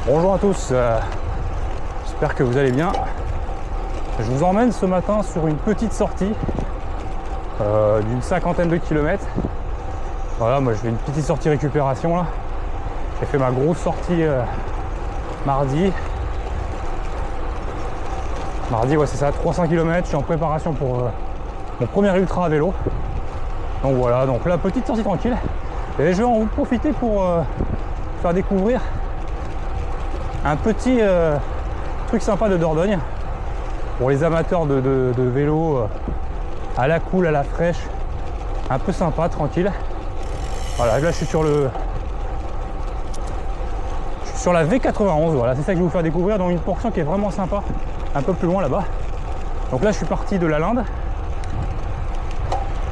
Bonjour à tous, j'espère que vous allez bien. Je vous emmène ce matin sur une petite sortie d'une cinquantaine de kilomètres. Voilà, moi je fais une petite sortie récupération là. J'ai fait ma grosse sortie mardi. Mardi, ouais c'est ça, 300 km. Je suis en préparation pour mon premier ultra à vélo. Donc voilà, donc la petite sortie tranquille. Et je vais en profiter pour faire découvrir un petit truc sympa de Dordogne pour les amateurs de vélo à la cool, à la fraîche, un peu sympa, tranquille. Voilà, là je suis sur la V91, voilà, c'est ça que je vais vous faire découvrir dans une portion qui est vraiment sympa, un peu plus loin là-bas. Donc là je suis parti de la Linde,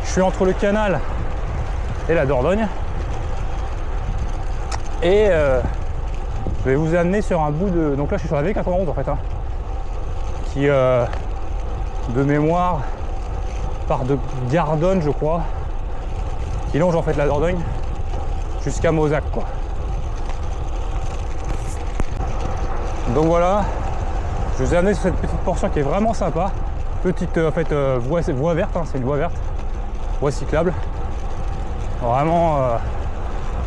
je suis entre le canal et la Dordogne, et je vais vous amener sur un bout de... Donc là je suis sur la V91 en fait, hein, qui de mémoire part de Gardonne je crois, qui longe en fait la Dordogne jusqu'à Mozac quoi. Donc voilà, je vous ai amené sur cette petite portion qui est vraiment sympa. Petite en fait voie verte, hein, c'est une voie verte, voie cyclable. Vraiment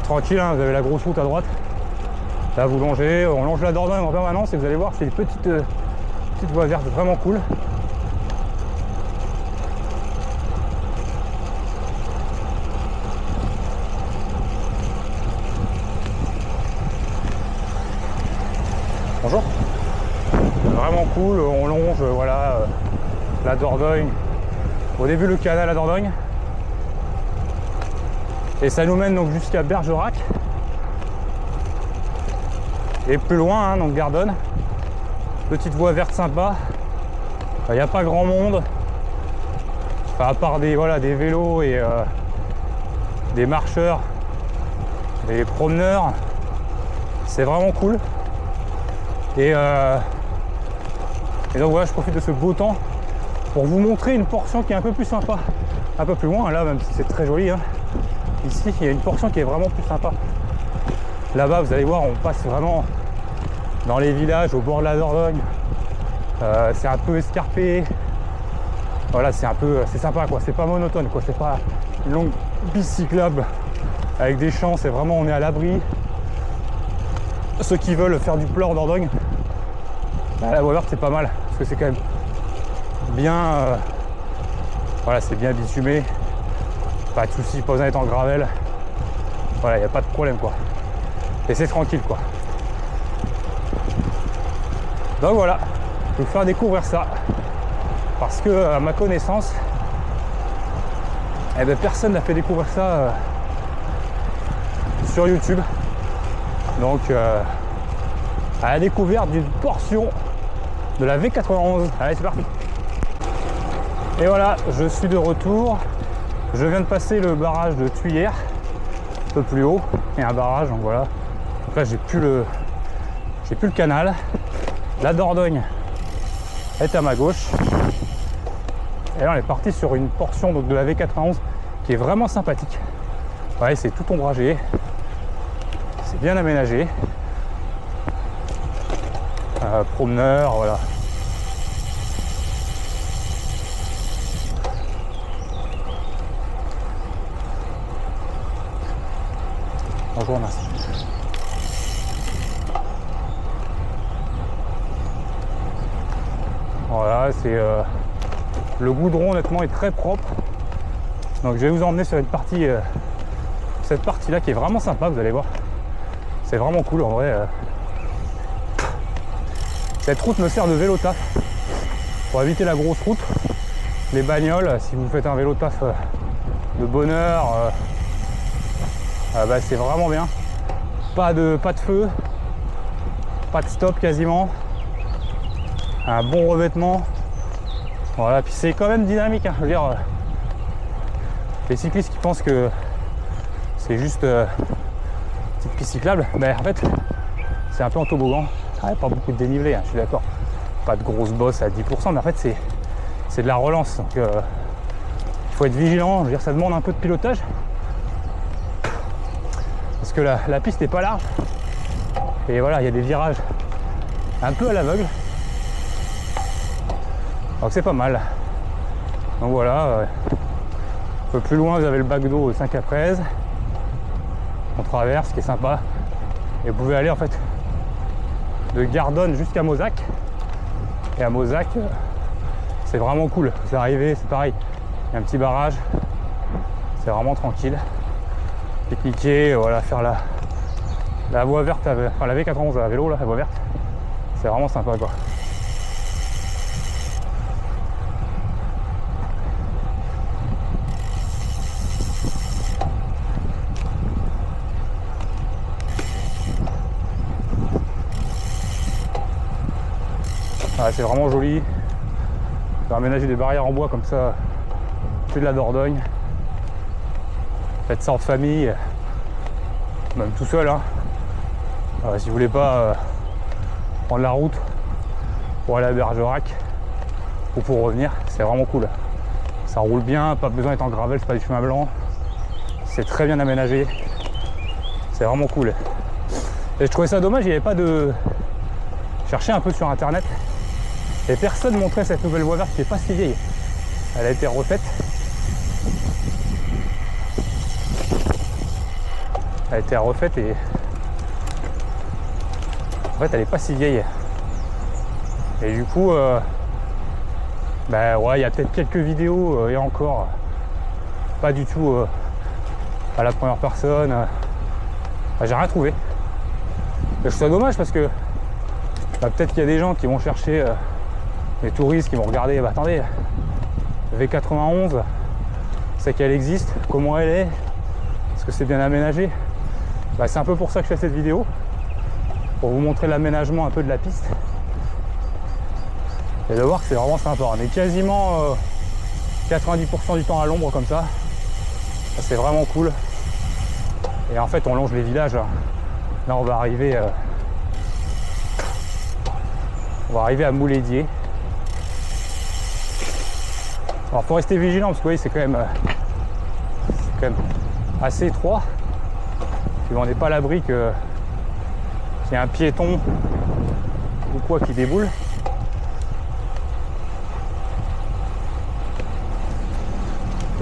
tranquille, hein, vous avez la grosse route à droite. Là vous longez, on longe la Dordogne en permanence et vous allez voir c'est une petite voie verte vraiment cool. Bonjour. Vraiment cool, on longe voilà la Dordogne. Au début le canal à Dordogne. Et ça nous mène donc jusqu'à Bergerac. Et plus loin, hein, donc Gardonne. Petite voie verte sympa. Il n'y a pas grand monde. Enfin, à part des vélos et des marcheurs, des promeneurs. C'est vraiment cool. Et donc voilà, je profite de ce beau temps pour vous montrer une portion qui est un peu plus sympa. Un peu plus loin, là, même si c'est très joli. Hein. Ici, il y a une portion qui est vraiment plus sympa. Là-bas, vous allez voir, on passe vraiment dans les villages, au bord de la Dordogne. C'est un peu escarpé. Voilà, c'est sympa, quoi. C'est pas monotone, quoi. C'est pas une longue piste cyclable avec des champs. C'est vraiment, on est à l'abri. Ceux qui veulent faire du plat en Dordogne, la voie verte, c'est pas mal parce que c'est quand même bien. Voilà, c'est bien bitumé. Pas de soucis, pas besoin d'être en gravel. Voilà, il n'y a pas de problème, quoi. Et c'est tranquille quoi. Donc voilà, je vais vous faire découvrir ça parce que à ma connaissance eh ben, personne n'a fait découvrir ça sur YouTube. Donc à la découverte d'une portion de la V91. Allez, c'est parti. Et voilà, je suis de retour. Je viens de passer le barrage de Tuyères, un peu plus haut, il y a un barrage, donc voilà. Donc là j'ai plus le canal. La Dordogne est à ma gauche. Et là on est parti sur une portion donc, de la V91 qui est vraiment sympathique. Ouais, c'est tout ombragé. C'est bien aménagé. Promeneur, voilà. Bonjour, merci. Voilà, c'est le goudron honnêtement est très propre. Donc je vais vous emmener sur une partie, cette partie-là qui est vraiment sympa, vous allez voir. C'est vraiment cool en vrai. Cette route me sert de vélo taf pour éviter la grosse route, les bagnoles. Si vous faites un vélo taf de bonne heure, bah, c'est vraiment bien. Pas de feu, pas de stop quasiment. Un bon revêtement. Voilà, puis c'est quand même dynamique. Hein. Je veux dire, les cyclistes qui pensent que c'est juste petite piste cyclable, mais en fait, c'est un peu en toboggan. Pas beaucoup de dénivelé, hein, je suis d'accord. Pas de grosse bosse à 10%, mais en fait, c'est de la relance. Donc, il faut être vigilant. Je veux dire, ça demande un peu de pilotage. Parce que la piste n'est pas large. Et voilà, il y a des virages un peu à l'aveugle. Donc c'est pas mal. Donc voilà, un peu plus loin vous avez le bac d'eau de Saint-Caprez. On traverse, ce qui est sympa. Et vous pouvez aller en fait de Gardonne jusqu'à Mozac. Et à Mozac, c'est vraiment cool. Vous arrivez, c'est pareil. Il y a un petit barrage. C'est vraiment tranquille. Pique-niquer, voilà, faire la voie verte, enfin la V91 à vélo, là, la voie verte. C'est vraiment sympa quoi. Ah, c'est vraiment joli. J'ai aménagé des barrières en bois comme ça, plus de la Dordogne. Faites ça en famille, même tout seul. Hein. Si vous voulez pas prendre la route pour aller à Bergerac ou pour revenir, c'est vraiment cool. Ça roule bien, pas besoin d'être en gravel, c'est pas du chemin blanc. C'est très bien aménagé. C'est vraiment cool. Et je trouvais ça dommage, il n'y avait pas de... Je cherchais un peu sur internet. Et personne montrait cette nouvelle voie verte qui n'est pas si vieille. Elle a été refaite. Elle a été refaite et en fait elle n'est pas si vieille. Et du coup, bah ouais, il y a peut-être quelques vidéos et encore pas du tout à la première personne. Bah, j'ai rien trouvé. Et je trouve ça dommage parce que bah, peut-être qu'il y a des gens qui vont chercher. Les touristes qui vont regarder, bah attendez, V91, c'est qu'elle existe, comment elle est, est-ce que c'est bien aménagé. Bah, c'est un peu pour ça que je fais cette vidéo, pour vous montrer l'aménagement un peu de la piste. Et de voir que c'est vraiment sympa. On est quasiment 90% du temps à l'ombre comme ça. C'est vraiment cool. Et en fait on longe les villages. Là on va arriver à Moulédier. Alors faut rester vigilant parce que vous voyez c'est quand même assez étroit. Puis on n'est pas à l'abri qu'il y ait un piéton ou quoi qui déboule.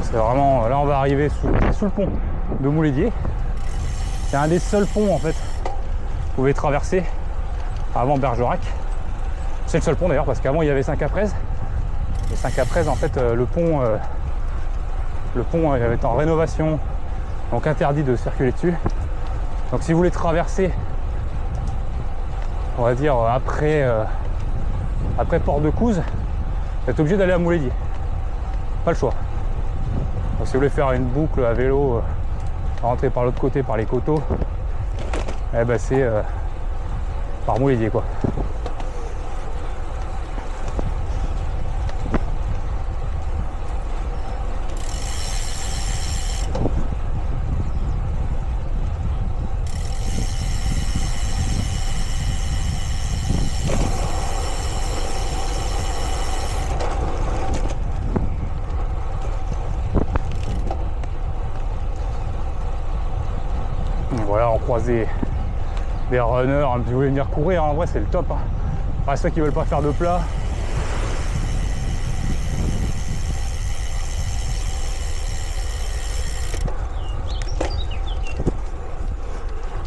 C'est vraiment... Là on va arriver sous le pont de Moulédier. C'est un des seuls ponts en fait que vous pouvez traverser avant Bergerac. C'est le seul pont d'ailleurs parce qu'avant il y avait Saint-Caprez. Et Saint-Caprez, en fait, le pont est en rénovation, donc interdit de circuler dessus. Donc si vous voulez traverser, on va dire après Port-de-Couze, vous êtes obligé d'aller à Moulédier. Pas le choix. Donc si vous voulez faire une boucle à vélo, rentrer par l'autre côté, par les coteaux, eh ben c'est par Moulédier quoi. Voilà, on croise des runners, si vous voulez venir courir, en vrai c'est le top. Hein. Enfin, ceux qui veulent pas faire de plat.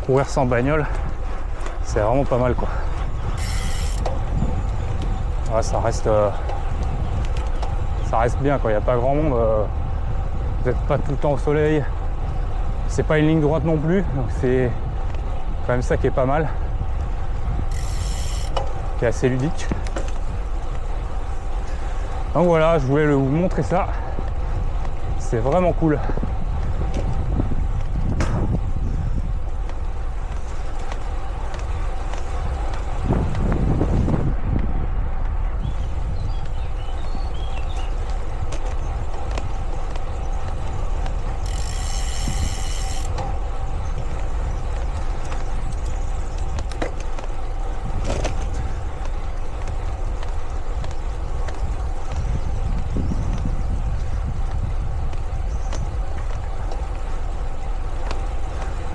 Courir sans bagnole, c'est vraiment pas mal quoi. Ouais, ça reste bien quoi, il n'y a pas grand monde. Vous n'êtes pas tout le temps au soleil. C'est pas une ligne droite non plus, donc c'est quand même ça qui est pas mal, qui est assez ludique. Donc voilà, je voulais vous montrer ça. C'est vraiment cool.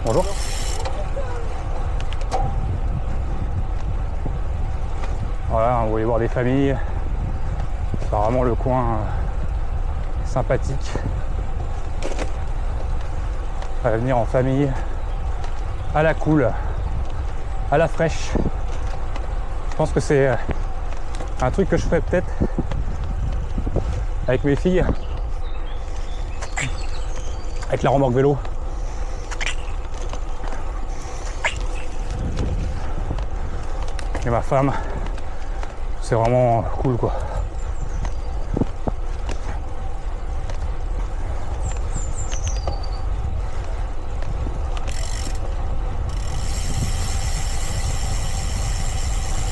Bonjour. Voilà, vous voulez voir des familles. C'est vraiment le coin sympathique. À venir en famille, à la cool, à la fraîche. Je pense que c'est un truc que je ferais peut-être avec mes filles, avec la remorque vélo. Et ma femme, c'est vraiment cool quoi.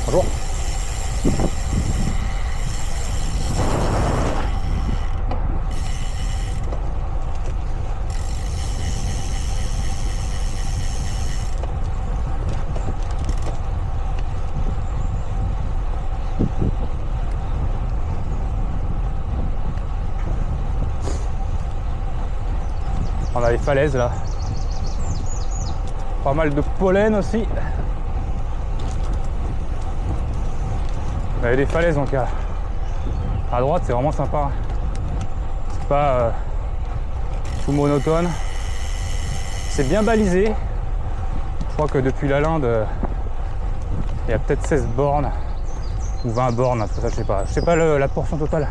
Bonjour. On a les falaises là. Pas mal de pollen aussi. On avait des falaises donc à droite, c'est vraiment sympa. C'est pas tout monotone. C'est bien balisé. Je crois que depuis la Linde, il y a peut-être 16 bornes ou 20 bornes, tout ça, je sais pas. Je sais pas la portion totale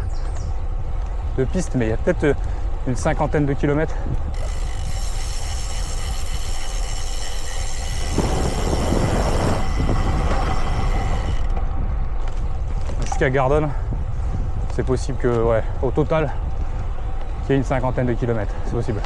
de piste, mais il y a peut-être une cinquantaine de kilomètres. Jusqu'à Gardon, c'est possible que, ouais, au total, qu'il y ait une cinquantaine de kilomètres, c'est possible.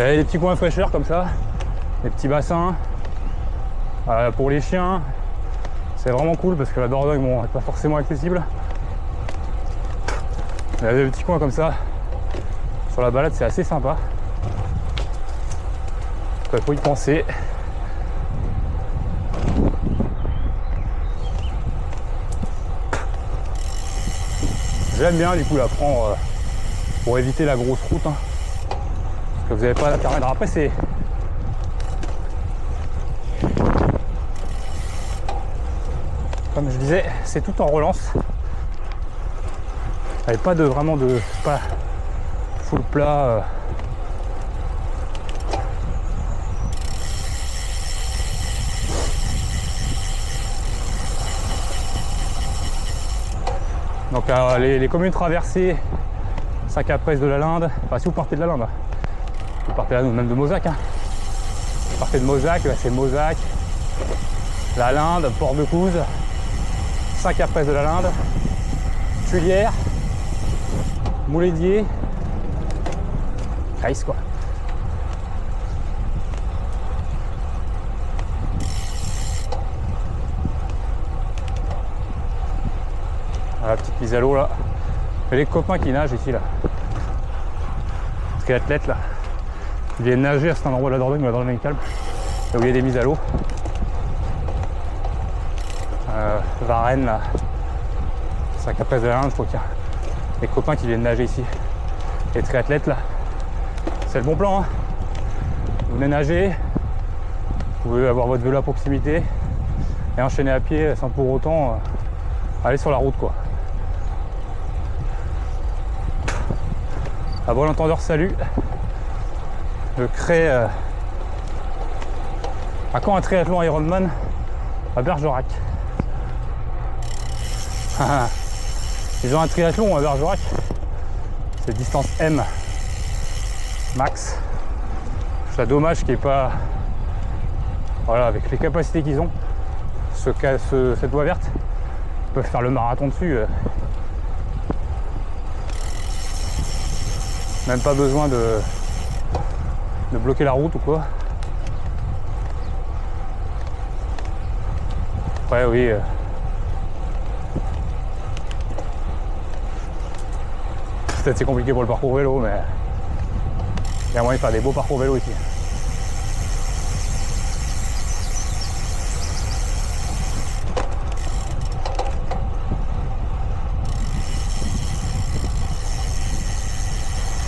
Il y a des petits coins fraîcheurs comme ça, des petits bassins. Pour les chiens, c'est vraiment cool parce que la Dordogne n'est pas forcément accessible. Il y a des petits coins comme ça. Sur la balade, c'est assez sympa. Il faut y penser. J'aime bien du coup la prendre pour éviter la grosse route. Hein. Que vous n'avez pas la permettre. Après c'est comme je disais, c'est tout en relance. Il n'y avait pas de vraiment de pas full plat. Donc les communes traversées, Saint-Capresse de la Linde, enfin si vous partez de la Linde. Vous partez là, même de Mozac. Hein. Vous partez de Mozac, c'est Mozac, la Linde, Port-de-Couze, Saint-Capresse de la Linde, Tuilière, Moulédier, Caïs quoi. La petite mise à l'eau là. Et les copains qui nagent ici là. Triathlètes là. Ils viennent nager à cet endroit de la Dordogne, la Dordogne est calme. Là où il y a des mises à l'eau. Varennes là. Saint-Capresse de la Linde, je crois qu'il y a des copains qui viennent nager ici. Les triathlètes là. C'est le bon plan. Hein. Vous venez nager. Vous pouvez avoir votre vélo à proximité. Et enchaîner à pied sans pour autant aller sur la route quoi. À bon entendeur, salut. Je crée à quand un triathlon Ironman à Bergerac. Ils ont un triathlon à Bergerac. C'est distance M max. C'est dommage qu'il n'y ait pas, voilà, avec les capacités qu'ils ont, cette voie verte, ils peuvent faire le marathon dessus. Même pas besoin de bloquer la route ou quoi. Ouais, oui. Peut-être c'est compliqué pour le parcours vélo, mais Il y a moyen de faire des beaux parcours vélo ici.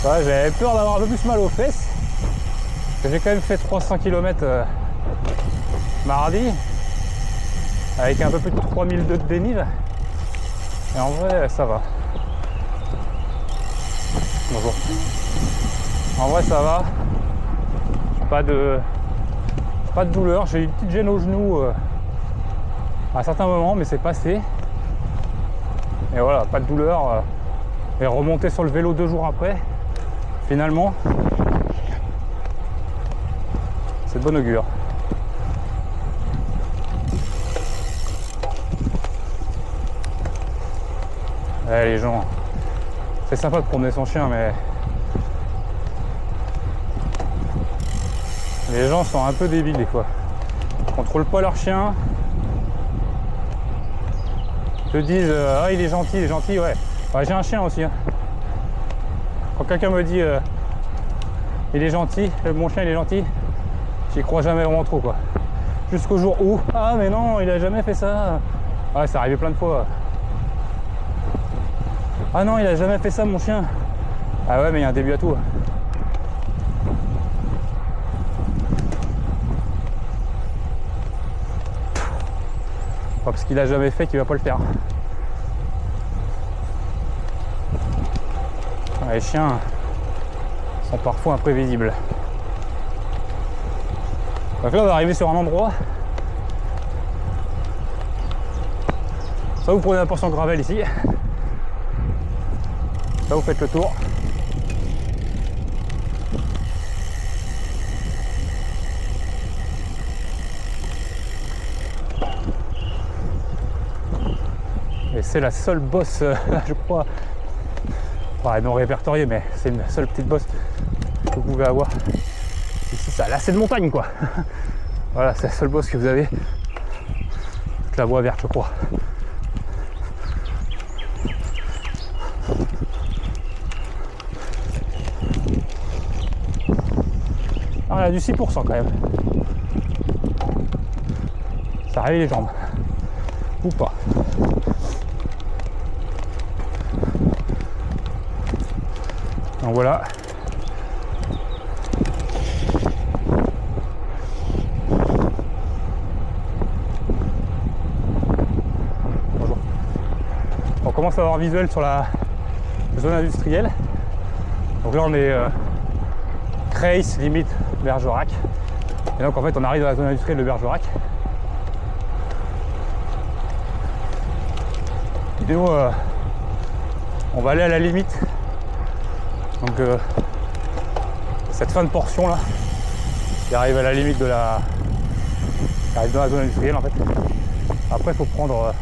Ouais, j'avais peur d'avoir un peu plus mal aux fesses. J'ai quand même fait 300 km mardi avec un peu plus de 3002 de dénive. Et en vrai, ça va. Bonjour. En vrai, ça va. Pas de douleur. J'ai eu une petite gêne au genou à certains moments, mais c'est passé. Et voilà, pas de douleur. Et remonter sur le vélo 2 jours après, finalement, c'est de bon augure. Ouais, les gens, c'est sympa de promener son chien, mais les gens sont un peu débiles des fois. Ils contrôlent pas leur chien. Ils te disent ah, il est gentil, ouais. Ouais, j'ai un chien aussi. Hein. Quand quelqu'un me dit il est gentil, mon chien il est gentil, j'y crois jamais vraiment trop quoi. Jusqu'au jour où ah mais non, il a jamais fait ça. Ouais, c'est arrivé plein de fois. Ah non, il a jamais fait ça mon chien. Ah ouais, mais il y a un début à tout. Pas parce qu'il a jamais fait qu'il va pas le faire. Les chiens sont parfois imprévisibles. Donc là on va arriver sur un endroit. Ça vous prenez la portion de gravel ici. Ça vous faites le tour. Et c'est la seule bosse, je crois, enfin, non répertoriée, mais c'est une seule petite bosse que vous pouvez avoir. Ici, ça là, c'est de montagne, quoi. Voilà, c'est la seule bosse que vous avez. Toute la voie verte, je crois. Alors, il y a du 6% quand même. Ça réveille les jambes. Ou pas. Donc voilà. Bonjour. On commence à avoir un visuel sur la zone industrielle. Donc là on est Creil, limite Bergerac. Et donc en fait on arrive dans la zone industrielle de Bergerac. Et nous on va aller à la limite. Donc cette fin de portion là qui arrive à la limite de la qui arrive dans la zone industrielle en fait. Après il faut prendre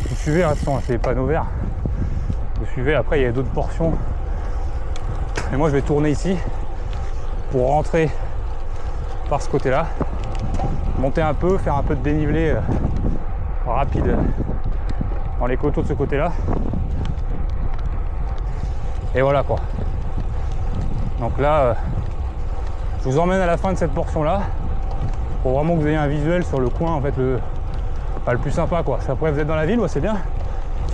vous suivez, attention, c'est les panneaux verts. Vous suivez, après il y a d'autres portions. Et moi je vais tourner ici pour rentrer par ce côté là, monter un peu, faire un peu de dénivelé rapide dans les coteaux de ce côté là. Et voilà quoi. Donc là, je vous emmène à la fin de cette portion là pour vraiment que vous ayez un visuel sur le coin en fait le plus sympa quoi. Après vous êtes dans la ville, ouais, c'est bien.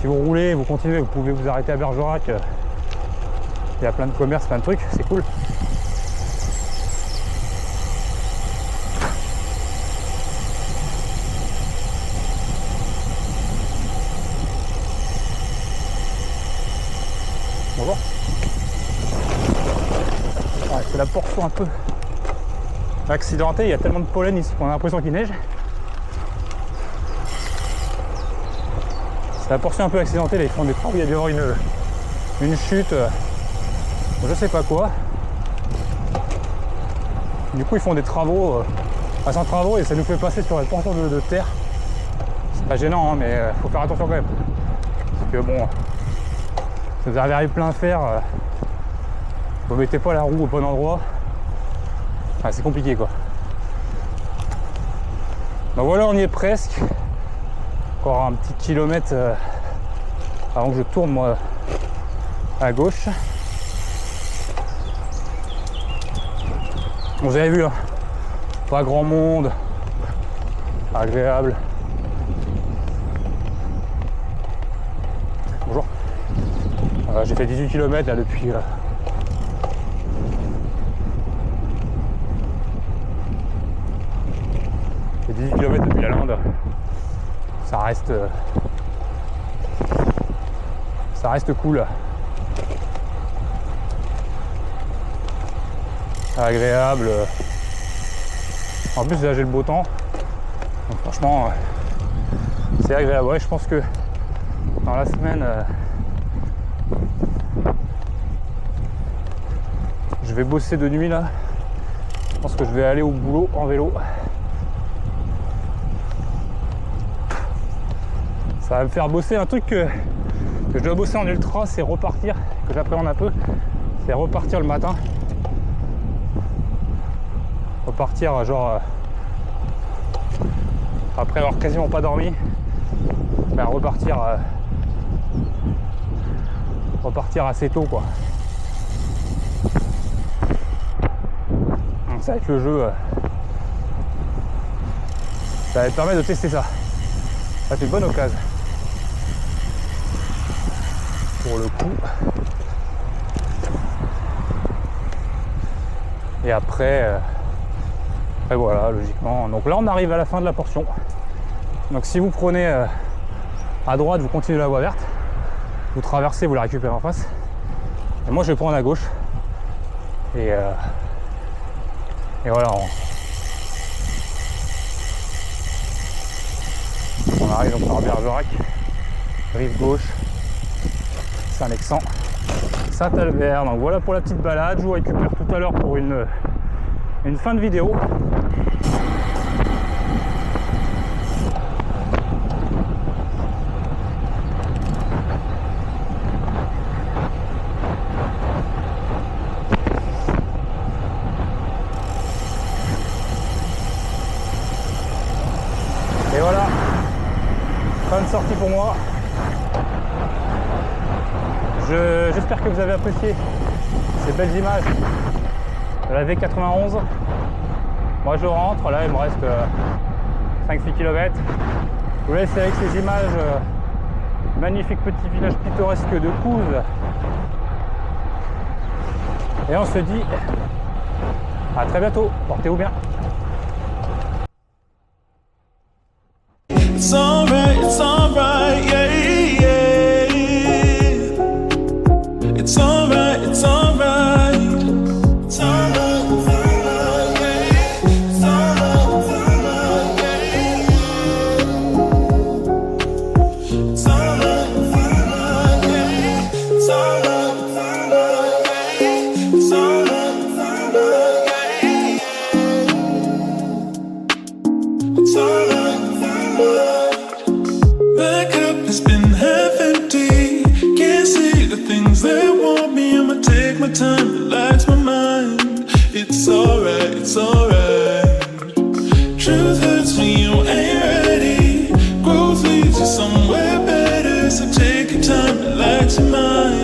Si vous roulez, vous continuez, vous pouvez vous arrêter à Bergerac. Il y a plein de commerces, plein de trucs, c'est cool. Bonjour. Ouais, c'est la portion un peu accidentée, il y a tellement de pollen ici qu'on a l'impression qu'il neige. C'est la portion un peu accidentée, là ils font des travaux, il y a dû y avoir une chute, je sais pas quoi. Du coup ils font des travaux, sans travaux, et ça nous fait passer sur la portion de terre. C'est pas gênant hein, mais faut faire attention quand même. Parce que bon, si vous arrivez plein fer, vous mettez pas la roue au bon endroit. Enfin, c'est compliqué quoi. Donc voilà, on y est presque. Encore un petit kilomètre avant que je tourne moi à gauche. Vous avez vu, hein, pas grand monde, agréable. Bonjour. J'ai fait 18 km là depuis. J'ai 18 km depuis la Lande. Ça reste cool. Agréable. En plus là j'ai le beau temps. Donc franchement c'est agréable. Ouais, je pense que dans la semaine je vais bosser de nuit là. Je pense que je vais aller au boulot en vélo. Ça va me faire bosser un truc que je dois bosser en ultra, c'est repartir, que j'appréhende un peu, c'est repartir le matin. Repartir genre après avoir quasiment pas dormi, ben repartir assez tôt quoi. Donc ça avec le jeu, ça va me permettre de tester ça. Ça fait une bonne occasion. Pour le coup. Et après voilà, logiquement. Donc là on arrive à la fin de la portion. Donc si vous prenez à droite, vous continuez la voie verte, vous traversez, vous la récupérez en face. Et moi je vais prendre à gauche. Et voilà, on arrive donc par Bergerac, rive gauche, Saint-Lexan, Saint-Albert. Donc voilà pour la petite balade. Je vous récupère tout à l'heure pour une fin de vidéo. Et voilà, fin de sortie pour moi. J'espère que vous avez apprécié ces belles images de la V91. Moi je rentre, là il me reste 5-6 km. Je vous laisse avec ces images, magnifique petit village pittoresque de Couze. Et on se dit à très bientôt, portez-vous bien. It's alright, yeah, yeah. It's alright, it's alright. It's alright, yeah. It's alright, yeah. It's alright, yeah. It's alright, yeah. It's alright, yeah. It's alright. My cup has been half empty. Can't see the things that want me. I'ma take my time, relax my mind. It's alright, it's alright. Truth hurts when you ain't ready. Growth leads you somewhere better. So take your time, relax your mind.